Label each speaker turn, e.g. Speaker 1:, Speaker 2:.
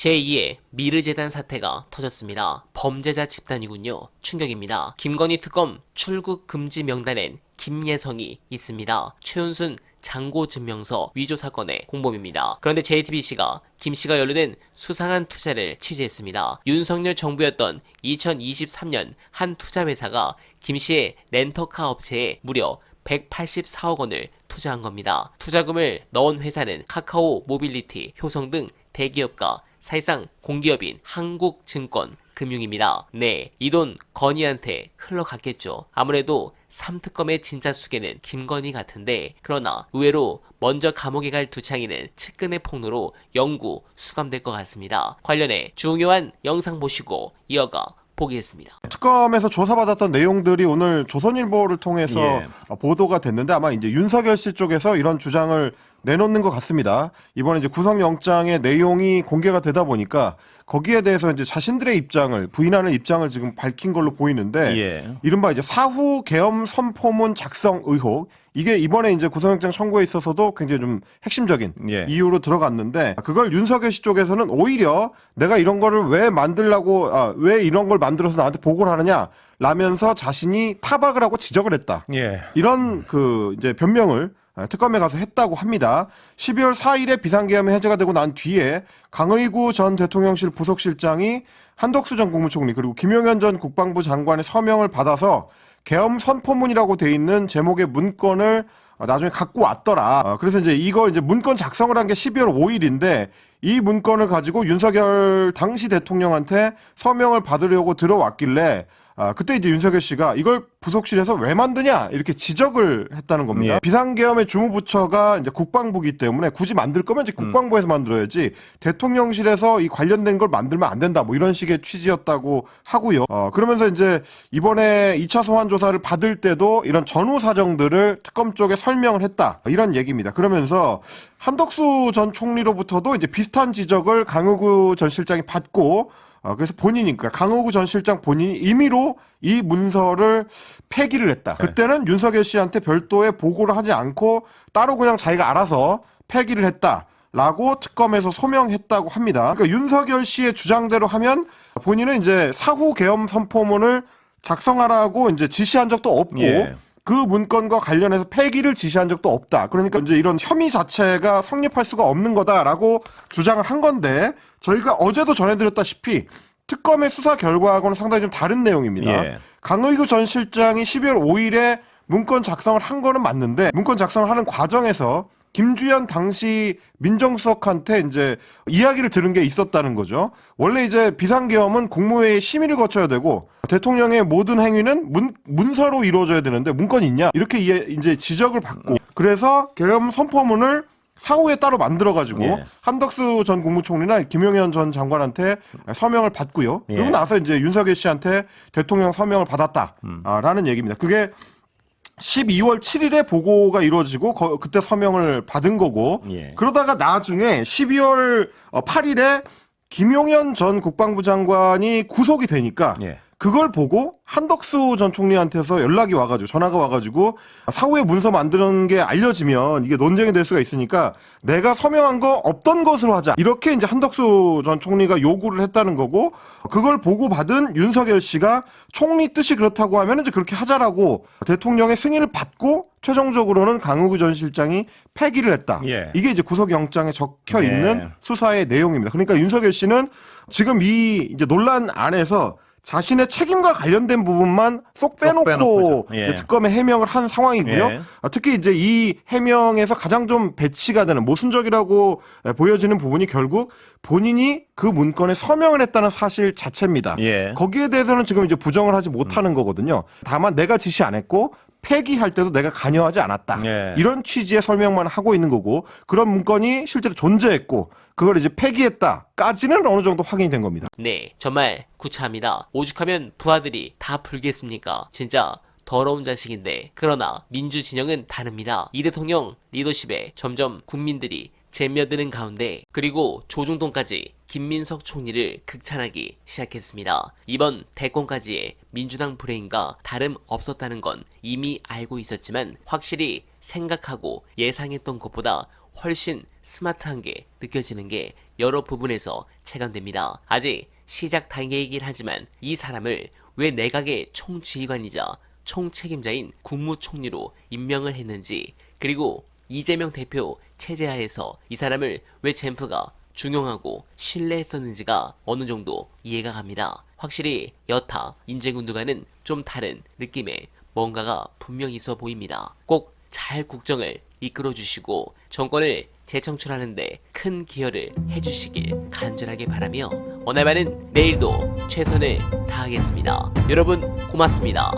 Speaker 1: 제2의 미르재단 사태가 터졌습니다. 범죄자 집단이군요. 충격입니다. 김건희 특검 출국 금지 명단엔 김예성이 있습니다. 최은순 장고증명서 위조 사건의 공범입니다. 그런데 JTBC가 김씨가 연루된 수상한 투자를 취재했습니다. 윤석열 정부였던 2023년 한 투자회사가 김씨의 렌터카 업체에 무려 184억 원을 투자한 겁니다. 투자금을 넣은 회사는 카카오 모빌리티, 효성 등 대기업과 사실상 공기업인 한국증권금융입니다. 네, 이 돈 건희한테 흘러갔겠죠. 아무래도 3특검의 진짜 수괴는 김건희 같은데, 그러나 의외로 먼저 감옥에 갈 두창이는 측근의 폭로로 영구 수감될 것 같습니다. 관련해 중요한 영상 보시고 이어가 보겠습니다.
Speaker 2: 특검에서 조사받았던 내용들이 오늘 조선일보를 통해서 보도가 됐는데, 아마 이제 윤석열 씨 쪽에서 이런 주장을 내놓는 것 같습니다. 이번에 이제 구속영장의 내용이 공개가 되다 보니까 거기에 대해서 이제 자신들의 입장을 부인하는 입장을 지금 밝힌 걸로 보이는데, 이른바 이제 사후 계엄 선포문 작성 의혹, 이게 이번에 이제 구속영장 청구에 있어서도 굉장히 좀 핵심적인 이유로 들어갔는데, 그걸 윤석열 씨 쪽에서는 오히려 내가 이런 거를 왜 왜 이런 걸 만들어서 나한테 보고를 하느냐 라면서 자신이 타박을 하고 지적을 했다. 이런 이제 변명을 특검에 가서 했다고 합니다. 12월 4일에 비상계엄이 해제가 되고 난 뒤에 강의구 전 대통령실 부속실장이 한덕수 전 국무총리 그리고 김용현 전 국방부 장관의 서명을 받아서 계엄 선포문이라고 돼 있는 제목의 문건을 나중에 갖고 왔더라. 그래서 이제 이거 이제 문건 작성을 한 게 12월 5일인데 이 문건을 가지고 윤석열 당시 대통령한테 서명을 받으려고 들어왔길래 그때 이제 윤석열 씨가 이걸 부속실에서 왜 만드냐 이렇게 지적을 했다는 겁니다. 비상계엄의 주무부처가 이제 국방부기 때문에 굳이 만들 거면 이제 국방부에서 만들어야지 대통령실에서 이 관련된 걸 만들면 안 된다 뭐 이런 식의 취지였다고 하고요. 그러면서 이제 이번에 2차 소환 조사를 받을 때도 이런 전후 사정들을 특검 쪽에 설명을 했다 이런 얘기입니다. 그러면서 한덕수 전 총리로부터도 이제 비슷한 지적을 강의구 전 실장이 받고, 그래서 그러니까 강호구 전 실장 본인이 임의로 이 문서를 폐기를 했다. 그때는 윤석열 씨한테 별도의 보고를 하지 않고 따로 그냥 자기가 알아서 폐기를 했다라고 특검에서 소명했다고 합니다. 그러니까 윤석열 씨의 주장대로 하면 본인은 이제 사후 계엄 선포문을 작성하라고 이제 지시한 적도 없고 그 문건과 관련해서 폐기를 지시한 적도 없다. 그러니까 이제 이런 혐의 자체가 성립할 수가 없는 거다라고 주장을 한 건데, 저희가 어제도 전해드렸다시피 특검의 수사 결과하고는 상당히 좀 다른 내용입니다. 강의구 전 실장이 12월 5일에 문건 작성을 한 거는 맞는데, 문건 작성을 하는 과정에서 김주현 당시 민정수석한테 이제 이야기를 들은 게 있었다는 거죠. 원래 이제 비상계엄은 국무회의 심의를 거쳐야 되고 대통령의 모든 행위는 문서로 이루어져야 되는데 문건이 있냐? 이렇게 이제 지적을 받고, 그래서 계엄 선포문을 사후에 따로 만들어가지고 한덕수 전 국무총리나 김용현 전 장관한테 서명을 받고요. 그리고 나서 이제 윤석열 씨한테 대통령 서명을 받았다라는 얘기입니다. 그게 12월 7일에 보고가 이루어지고 그때 서명을 받은 거고, 그러다가 나중에 12월 8일에 김용현 전 국방부 장관이 구속이 되니까 그걸 보고 한덕수 전 총리한테서 연락이 와가지고 전화가 와가지고 사후에 문서 만드는 게 알려지면 이게 논쟁이 될 수가 있으니까 내가 서명한 거 없던 것으로 하자, 이렇게 이제 한덕수 전 총리가 요구를 했다는 거고, 그걸 보고 받은 윤석열 씨가 총리 뜻이 그렇다고 하면 이제 그렇게 하자라고 대통령의 승인을 받고 최종적으로는 강의구 전 실장이 폐기를 했다. 이게 이제 구속영장에 적혀 있는 수사의 내용입니다. 그러니까 윤석열 씨는 지금 이 이제 논란 안에서 자신의 책임과 관련된 부분만 쏙 빼놓고 특검에 해명을 한 상황이고요. 특히 이제 이 해명에서 가장 좀 배치가 되는 모순적이라고 보여지는 부분이 결국 본인이 그 문건에 서명을 했다는 사실 자체입니다. 거기에 대해서는 지금 이제 부정을 하지 못하는 거거든요. 다만 내가 지시 안 했고 폐기할 때도 내가 관여하지 않았다. 이런 취지의 설명만 하고 있는 거고, 그런 문건이 실제로 존재했고 그걸 이제 폐기했다까지는 어느 정도 확인이 된 겁니다.
Speaker 1: 네, 정말 구차합니다. 오죽하면 부하들이 다 불겠습니까? 진짜 더러운 자식인데. 그러나 민주 진영은 다릅니다. 이 대통령 리더십에 점점 국민들이 잼며드는 가운데, 그리고 조중동까지 김민석 총리를 극찬하기 시작했습니다. 이번 대권까지의 민주당 브레인과 다름 없었다는 건 이미 알고 있었지만 확실히 생각하고 예상했던 것보다 훨씬 스마트한 게 느껴지는 게 여러 부분에서 체감됩니다. 아직 시작 단계이긴 하지만 이 사람을 왜 내각의 총지휘관이자 총책임자인 국무총리로 임명을 했는지, 그리고 이재명 대표 체제하에서 이 사람을 왜 젠프가 중용하고 신뢰했었는지가 어느 정도 이해가 갑니다. 확실히 여타 인재군들과는 좀 다른 느낌의 뭔가가 분명 있어 보입니다. 꼭 잘 국정을 이끌어 주시고 정권을 재창출하는데 큰 기여를 해주시길 간절하게 바라며, 오늘만은 내일도 최선을 다하겠습니다. 여러분 고맙습니다.